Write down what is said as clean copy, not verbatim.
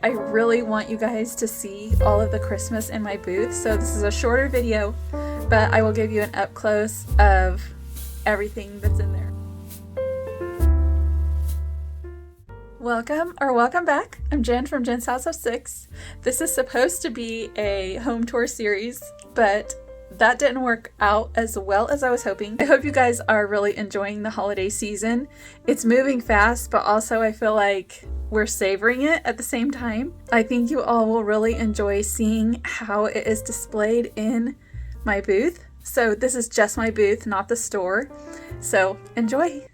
I really want you guys to see all of the Christmas in my booth, so this is a shorter video, but I will give you an up close of everything that's in there. Welcome back. I'm Jen from Jen's House of Six. This is supposed to be a home tour series, but that didn't work out as well as I was hoping. I hope you guys are really enjoying the holiday season. It's moving fast, but also I feel like we're savoring it at the same time. I think you all will really enjoy seeing how it is displayed in my booth. So this is just my booth, not the store. So enjoy.